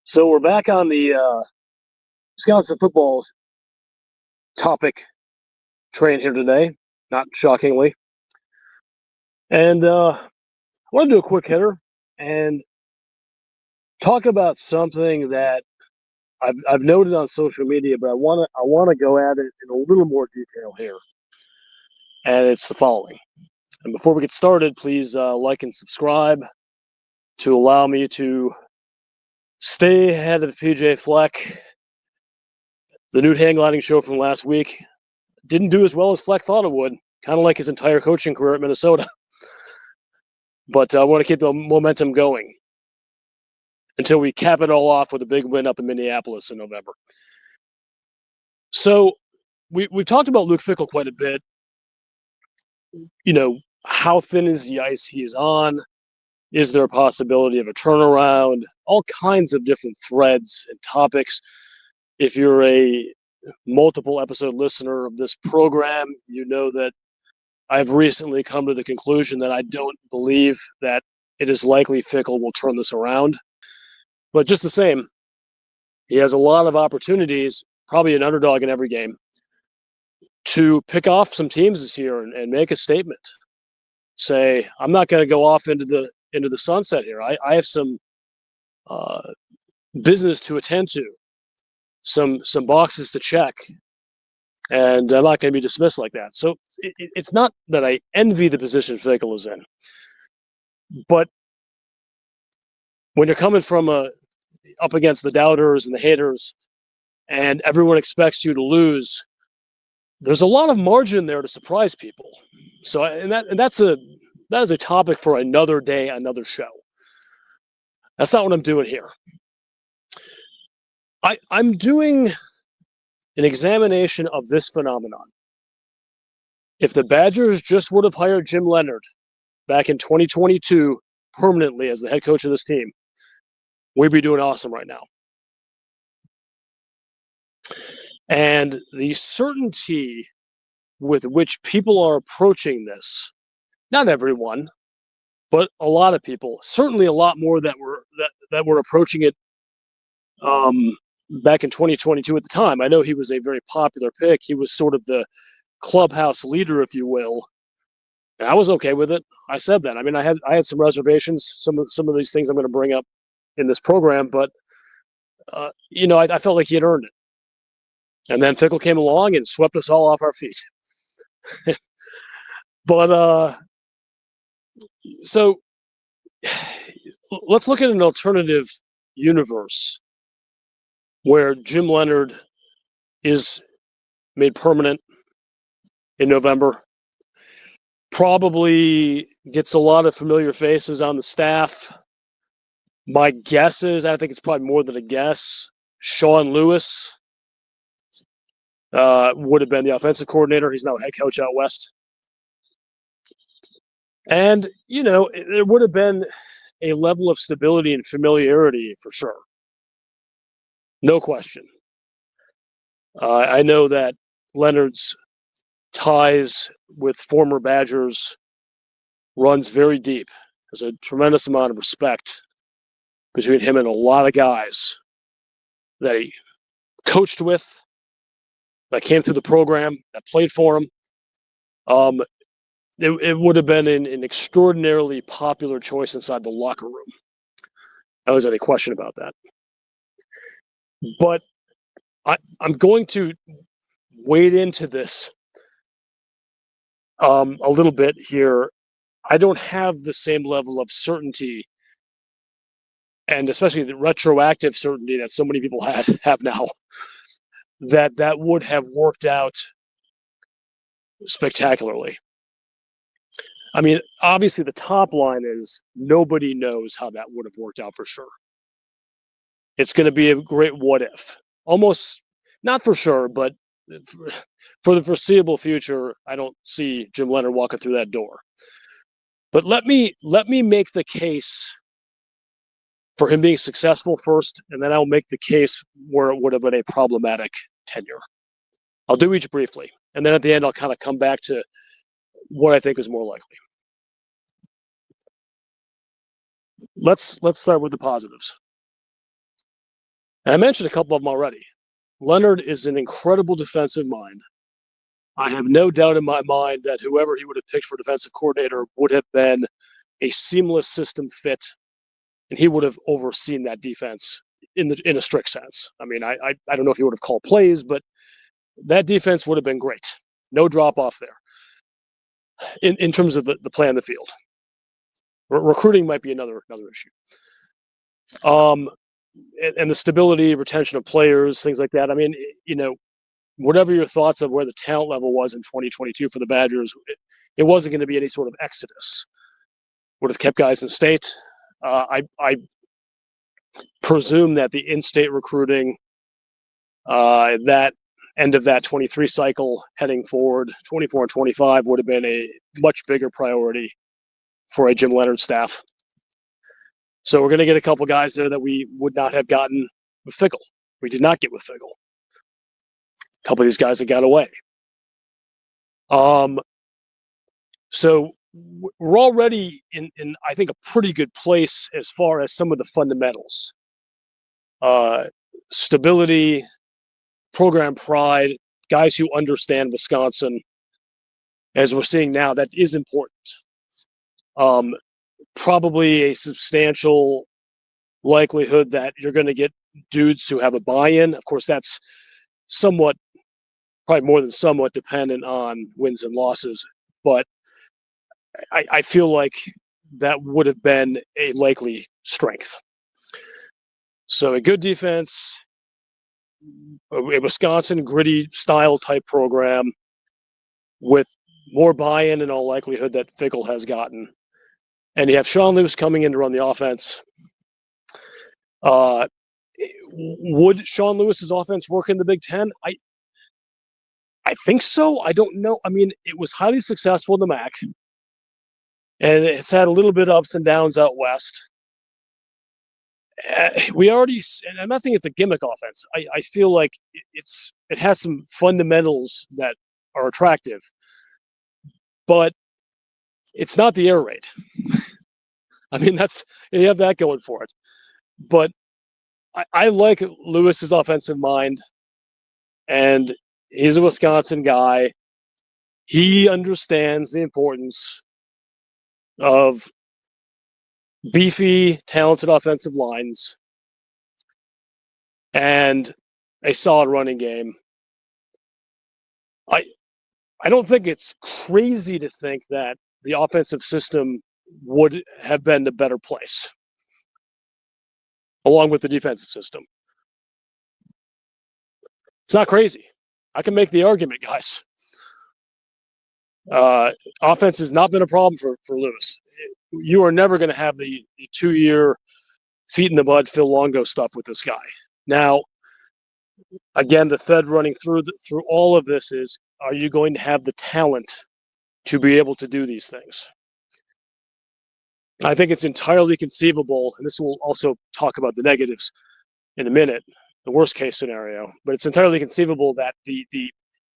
So we're back on the Wisconsin football topic train here today, not shockingly. And I want to do a quick hitter and talk about something that I've noted on social media, but I want to go at it in a little more detail here. And it's the following. And before we get started, please like and subscribe to allow me to stay ahead of PJ Fleck. The Newt hang gliding show from last week didn't do as well as Fleck thought it would, kind of like his entire coaching career at Minnesota. But I want to keep the momentum going until we cap it all off with a big win up in Minneapolis in November. So we've talked about Luke Fickell quite a bit. You know, how thin is the ice he is on? Is there a possibility of a turnaround? All kinds of different threads and topics. If you're a multiple episode listener of this program, you know that I've recently come to the conclusion that I don't believe that it is likely Fickell will turn this around. But just the same, he has a lot of opportunities, probably an underdog in every game, to pick off some teams this year and make a statement. Say, I'm not going to go off into the sunset here. I have some business to attend to, some boxes to check, and I'm not going to be dismissed like that. So it's not that I envy the position Fickell is in, but when you're coming from up against the doubters and the haters, and everyone expects you to lose, there's a lot of margin there to surprise people. So, that is a topic for another day, another show. That's not what I'm doing here. I'm doing an examination of this phenomenon. If the Badgers just would have hired Jim Leonhard back in 2022 permanently as the head coach of this team, we'd be doing awesome right now. And the certainty with which people are approaching this, not everyone, but a lot of people, certainly a lot more that were approaching it back in 2022 at the time. I know he was a very popular pick. He was sort of the clubhouse leader, if you will. And I was okay with it. I said that. I mean, I had some reservations. Some of these things I'm going to bring up in this program, but I felt like he had earned it. And then Fickell came along and swept us all off our feet. But so let's look at an alternative universe where Jim Leonhard is made permanent in November. Probably gets a lot of familiar faces on the staff. My guess is, I think it's probably more than a guess, Sean Lewis would have been the offensive coordinator. He's now head coach out west. And, there would have been a level of stability and familiarity for sure. No question. I know that Leonhard's ties with former Badgers runs very deep. There's a tremendous amount of respect between him and a lot of guys that he coached with, that came through the program, that played for him. It would have been an extraordinarily popular choice inside the locker room. I don't think there's any question about that. But I'm going to wade into this a little bit here. I don't have the same level of certainty, and especially the retroactive certainty that so many people have now, that would have worked out spectacularly. I mean, obviously the top line is nobody knows how that would have worked out for sure. It's going to be a great what if. Almost, not for sure, but for the foreseeable future, I don't see Jim Leonhard walking through that door. But let me make the case for him being successful first, and then I'll make the case where it would have been a problematic tenure. I'll do each briefly, and then at the end I'll kind of come back to what I think is more likely. Let's start with the positives. And I mentioned a couple of them already. Leonhard is an incredible defensive mind. I have no doubt in my mind that whoever he would have picked for defensive coordinator would have been a seamless system fit, and he would have overseen that defense in a strict sense. I mean, I don't know if he would have called plays, but that defense would have been great. No drop off there in terms of the play on the field. Recruiting might be another issue. And the stability, retention of players, things like that. I mean, whatever your thoughts of where the talent level was in 2022 for the Badgers, it wasn't going to be any sort of exodus. Would have kept guys in state. I presume that the in-state recruiting, that end of that 23 cycle heading forward, 24 and 25 would have been a much bigger priority for a Jim Leonhard staff. So we're going to get a couple guys there that we would not have gotten with Fickell. We did not get with Fickell. A couple of these guys that got away. So we're already in I think, a pretty good place as far as some of the fundamentals. Stability, program pride, guys who understand Wisconsin, as we're seeing now, that is important. Probably a substantial likelihood that you're going to get dudes who have a buy-in. Of course, that's probably more than somewhat dependent on wins and losses, but I feel like that would have been a likely strength. So a good defense, a Wisconsin gritty style type program with more buy-in in all likelihood that Fickell has gotten. And you have Sean Lewis coming in to run the offense. Would Sean Lewis's offense work in the Big Ten? I think so. I don't know. I mean, it was highly successful in the MAC, and it's had a little bit of ups and downs out west. And I'm not saying it's a gimmick offense. I feel like it has some fundamentals that are attractive, but it's not the air raid. I mean, you have that going for it. But I like Lewis's offensive mind, and he's a Wisconsin guy. He understands the importance of beefy, talented offensive lines and a solid running game. I don't think it's crazy to think that the offensive system would have been a better place, along with the defensive system. It's not crazy. I can make the argument, guys. Offense has not been a problem for Lewis. You are never going to have the 2-year feet in the mud Phil Longo stuff with this guy. Now, again, the thread running through all of this is: are you going to have the talent to be able to do these things? I think it's entirely conceivable, and this will also talk about the negatives in a minute, the worst case scenario, but it's entirely conceivable that the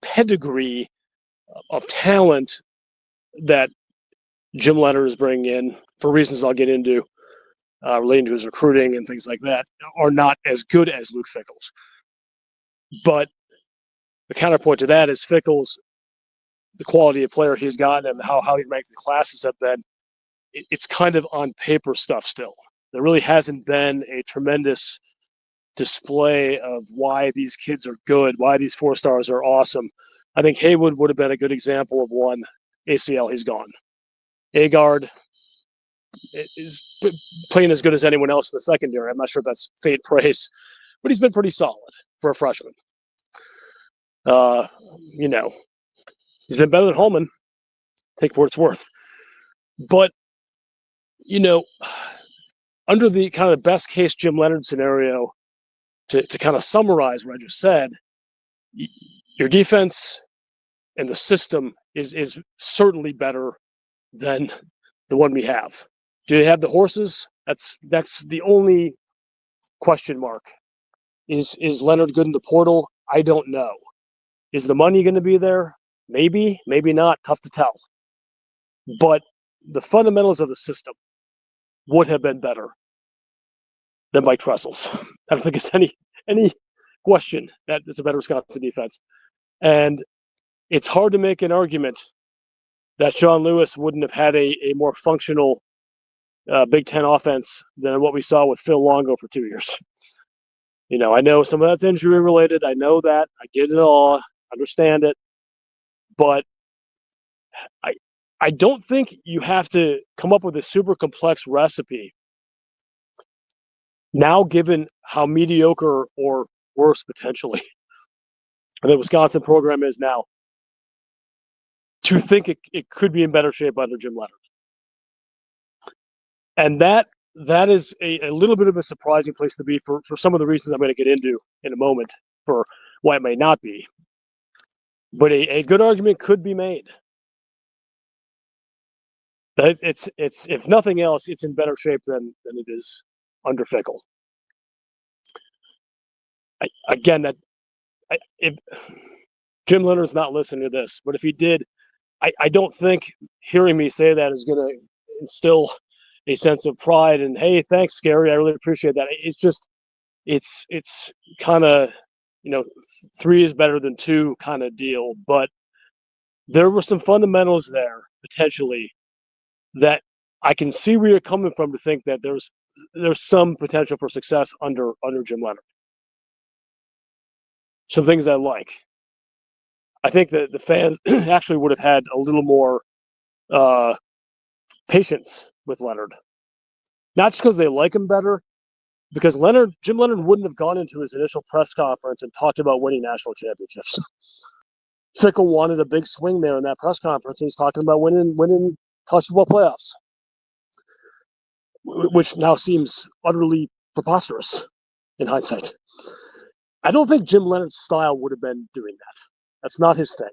pedigree of talent that Jim Leonhard is bringing in, for reasons I'll get into, relating to his recruiting and things like that, are not as good as Luke Fickell's. But the counterpoint to that is Fickell's, the quality of player he's gotten and how he ranked the classes have been, it's kind of on paper stuff still. There really hasn't been a tremendous display of why these kids are good, why these 4-stars are awesome. I think Haywood would have been a good example of one. ACL, he's gone. Agard is playing as good as anyone else in the secondary. I'm not sure if that's faint praise, but he's been pretty solid for a freshman. He's been better than Holman, take for what it's worth. But, under the kind of best case Jim Leonhard scenario, to kind of summarize what I just said, your defense and the system is certainly better than the one we have. Do they have the horses? That's the only question mark. Is Leonhard good in the portal? I don't know. Is the money going to be there? Maybe, maybe not. Tough to tell. But the fundamentals of the system would have been better than Mike Tressel's. I don't think there's any question that it's a better Wisconsin defense. And it's hard to make an argument that Sean Lewis wouldn't have had a more functional Big Ten offense than what we saw with Phil Longo for 2 years. I know some of that's injury related. I know that. I get it all. Understand it. But I I don't think you have to come up with a super complex recipe now, given how mediocre or worse potentially the Wisconsin program is now, to think it could be in better shape under Jim Leonhard. And that is a little bit of a surprising place to be for some of the reasons I'm going to get into in a moment for why it may not be. But a good argument could be made. It's if nothing else, it's in better shape than it is under Fickell. If Jim Leonhard's not listening to this, but if he did, I don't think hearing me say that is going to instill a sense of pride and, hey, thanks, Scary, I really appreciate that. It's just it's kind of 3 is better than 2 kind of deal, but there were some fundamentals there potentially that I can see where you're coming from to think that there's some potential for success under Jim Leonhard. Some things I like. I think that the fans actually would have had a little more patience with Leonhard, not just because they like him better, because Jim Leonhard wouldn't have gone into his initial press conference and talked about winning national championships. Fickell wanted a big swing there in that press conference, and he's talking about winning college football playoffs, which now seems utterly preposterous in hindsight. I don't think Jim Leonhard's style would have been doing that. That's not his thing.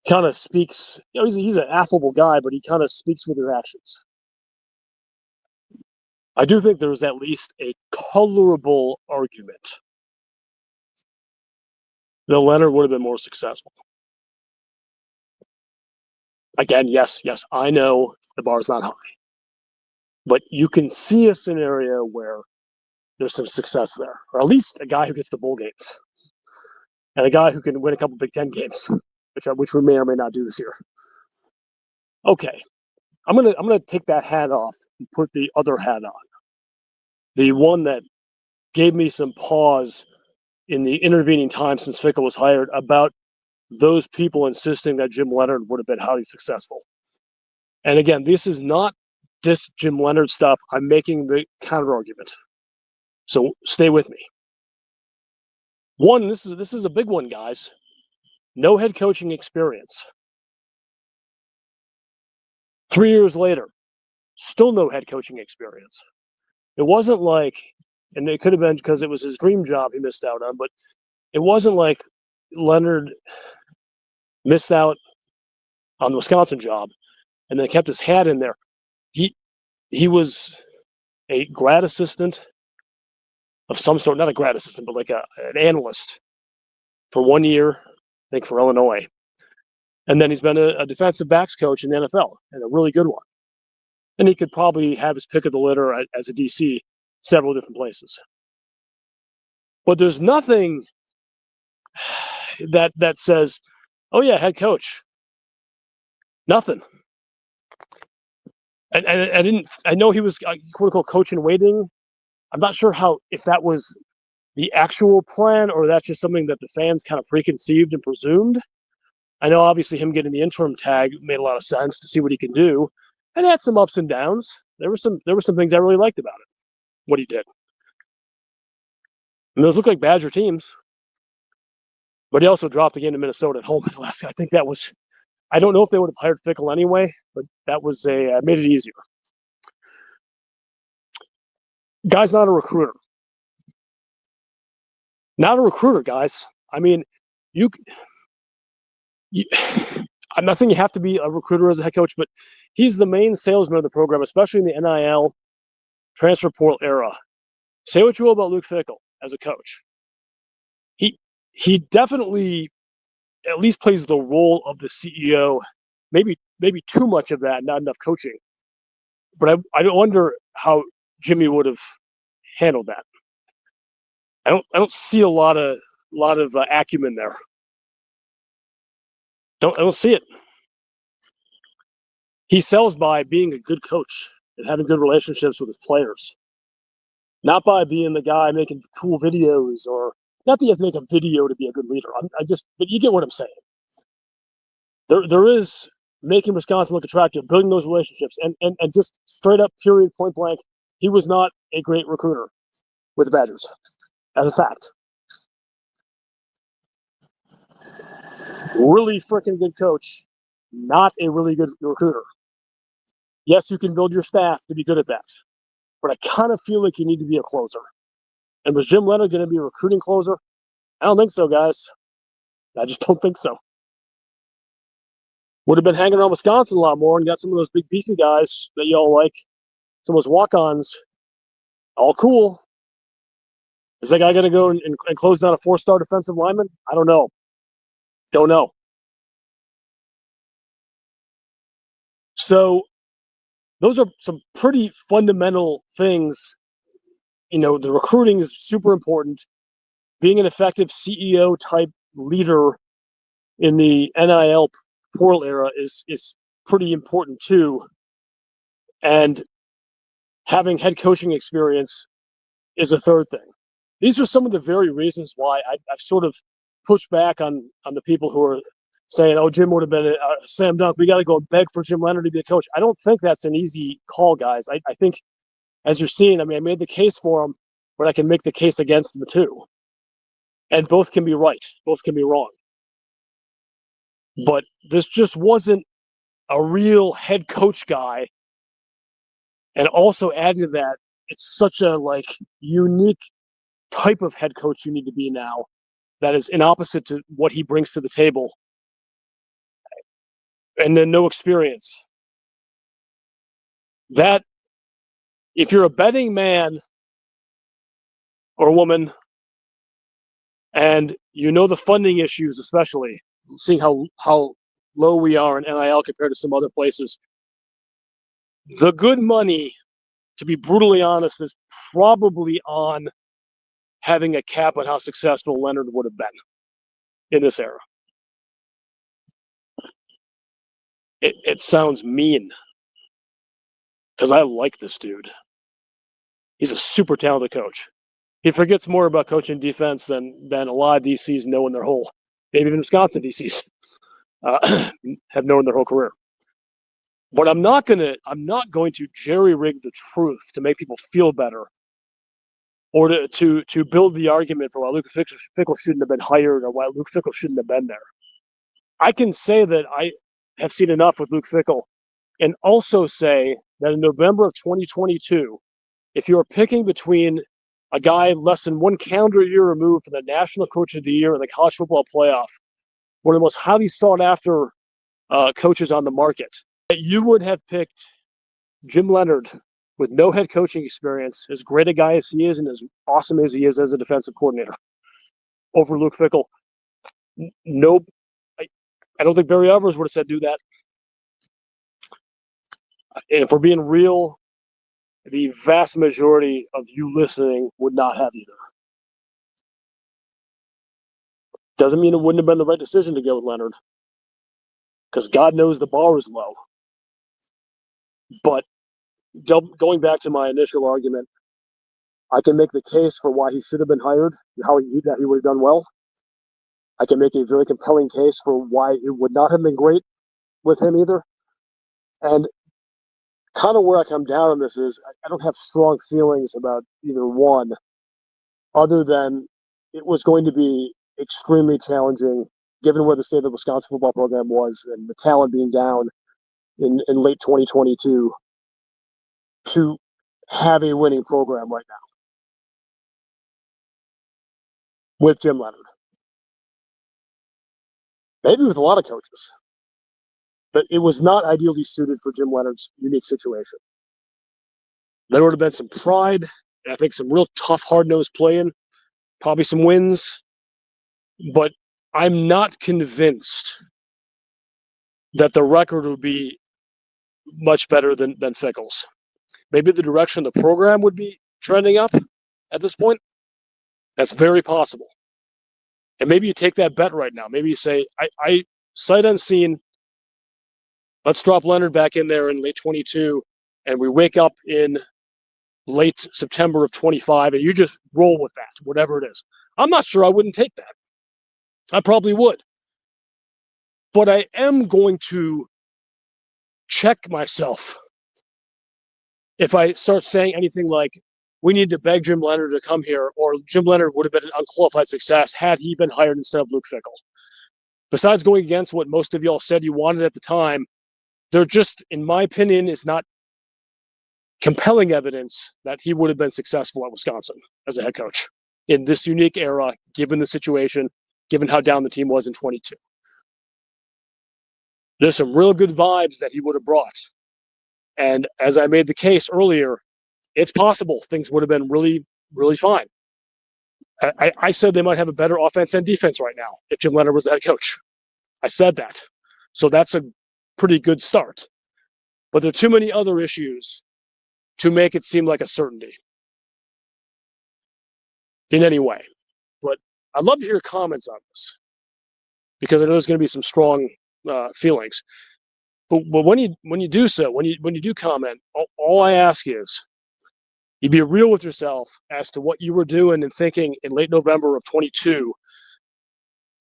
Kind of speaks, he's an affable guy, but he kind of speaks with his actions. I do think there's at least a colorable argument that Leonhard would have been more successful. Again, yes, I know the bar's not high, but you can see a scenario where there's some success there, or at least a guy who gets to bowl games, and a guy who can win a couple Big Ten games, which we may or may not do this year. Okay, I'm gonna take that hat off and put the other hat on, the one that gave me some pause in the intervening time since Fickell was hired about those people insisting that Jim Leonhard would have been highly successful. And again, this is not just Jim Leonhard stuff. I'm making the counter argument. So stay with me. One, this is a big one, guys. No head coaching experience. 3 years later, still no head coaching experience. It wasn't like, and it could have been because it was his dream job he missed out on, but it wasn't like Leonhard missed out on the Wisconsin job and then kept his hat in there. He was a grad assistant of some sort, not a grad assistant, but like an analyst for 1 year, I think, for Illinois. And then he's been a defensive backs coach in the NFL, and a really good one. And he could probably have his pick of the litter as a DC several different places. But there's nothing that says, oh yeah, head coach. Nothing. And I know he was quote unquote coach in waiting. I'm not sure if that was the actual plan or that's just something that the fans kind of preconceived and presumed. I know obviously him getting the interim tag made a lot of sense to see what he can do, and had some ups and downs. There were some things I really liked about it, what he did. And those look like Badger teams. But he also dropped the game to Minnesota at home his last. I think that was, I don't know if they would have hired Fickell anyway, but that was made it easier. Guy's not a recruiter. Not a recruiter, guys. I mean, I'm not saying you have to be a recruiter as a head coach, but he's the main salesman of the program, especially in the NIL transfer portal era. Say what you will about Luke Fickell as a coach. He definitely at least plays the role of the CEO. Maybe too much of that, not enough coaching. But I wonder how Jimmy would have handled that. I don't see a lot of acumen there. I don't see it. He sells by being a good coach and having good relationships with his players, not by being the guy making cool videos, or not that you have to make a video to be a good leader. But you get what I'm saying. There is making Wisconsin look attractive, building those relationships, and just straight up, period, point blank, he was not a great recruiter with the Badgers, as a fact. Really freaking good coach, not a really good recruiter. Yes, you can build your staff to be good at that, but I kind of feel like you need to be a closer. And was Jim Leonhard going to be a recruiting closer? I don't think so, guys. I just don't think so. Would have been hanging around Wisconsin a lot more and got some of those big beefy guys that y'all like, some of those walk-ons. All cool. Is that guy going to go and close down a 4-star defensive lineman? I don't know. Don't know. So those are some pretty fundamental things. You know, the recruiting is super important. Being an effective CEO type leader in the NIL portal era is pretty important too. And having head coaching experience is a third thing. These are some of the very reasons why I've sort of pushed back on the people who are saying, oh, Jim would have been a slam dunk. We got to go beg for Jim Leonhard to be a coach. I don't think that's an easy call, guys. I think, as you're seeing, I mean, I made the case for him, but I can make the case against him too. And both can be right. Both can be wrong. But this just wasn't a real head coach guy. And also adding to that, it's such a unique type of head coach you need to be now that is in opposite to what he brings to the table. And then no experience. That, if you're a betting man or woman, and you know the funding issues, especially seeing how low we are in NIL compared to some other places, the good money, to be brutally honest, is probably on having a cap on how successful Leonhard would have been in this era. It sounds mean, because I like this dude. He's a super talented coach. He forgets more about coaching defense than a lot of DCs know in their whole, maybe even Wisconsin DCs have known their whole career. But I'm not going to jerry rig the truth to make people feel better, or to build the argument for why Luke Fickell shouldn't have been hired, or why Luke Fickell shouldn't have been there. I can say that I have seen enough with Luke Fickell, and also say that in November of 2022, if you're picking between a guy less than one calendar year removed from the National Coach of the Year and the College Football Playoff, one of the most highly sought after coaches on the market, that you would have picked Jim Leonhard with no head coaching experience, as great a guy as he is and as awesome as he is as a defensive coordinator, over Luke Fickell. Nope. I don't think Barry Evers would have said do that. And if we're being real, the vast majority of you listening would not have either. Doesn't mean it wouldn't have been the right decision to go with Leonhard, because God knows the bar is low. But going back to my initial argument, I can make the case for why he should have been hired, that he would have done well. I can make a very compelling case for why it would not have been great with him either. And kind of where I come down on this is I don't have strong feelings about either one, other than it was going to be extremely challenging given where the state of the Wisconsin football program was and the talent being down in late 2022 to have a winning program right now with Jim Leonhard. Maybe with a lot of coaches. But it was not ideally suited for Jim Leonhard's unique situation. There would have been some pride, and I think some real tough, hard-nosed playing, probably some wins. But I'm not convinced that the record would be much better than Fickell's. Maybe the direction of the program would be trending up at this point. That's very possible. And maybe you take that bet right now. Maybe you say, I sight unseen, let's drop Leonhard back in there in late 22, and we wake up in late September of 25, and you just roll with that, whatever it is. I'm not sure I wouldn't take that. I probably would. But I am going to check myself if I start saying anything like, we need to beg Jim Leonhard to come here, or Jim Leonhard would have been an unqualified success had he been hired instead of Luke Fickell. Besides going against what most of y'all said you wanted at the time, there just, in my opinion, is not compelling evidence that he would have been successful at Wisconsin as a head coach in this unique era, given the situation, given how down the team was in 22. There's some real good vibes that he would have brought. And as I made the case earlier, it's possible things would have been really, really fine. I said they might have a better offense and defense right now if Jim Leonhard was the head coach. I said that. So that's a pretty good start. But there are too many other issues to make it seem like a certainty in any way. But I'd love to hear comments on this because I know there's going to be some strong feelings. But when you do so, when you do comment, all I ask is you be real with yourself as to what you were doing and thinking in late November of 22,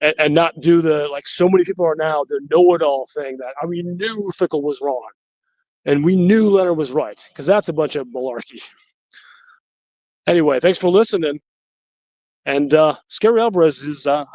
and not do the, like so many people are now, the know-it-all thing that we knew Fickell was wrong and we knew Leonhard was right, because that's a bunch of malarkey. Anyway, thanks for listening, and Scary Alvarez is out.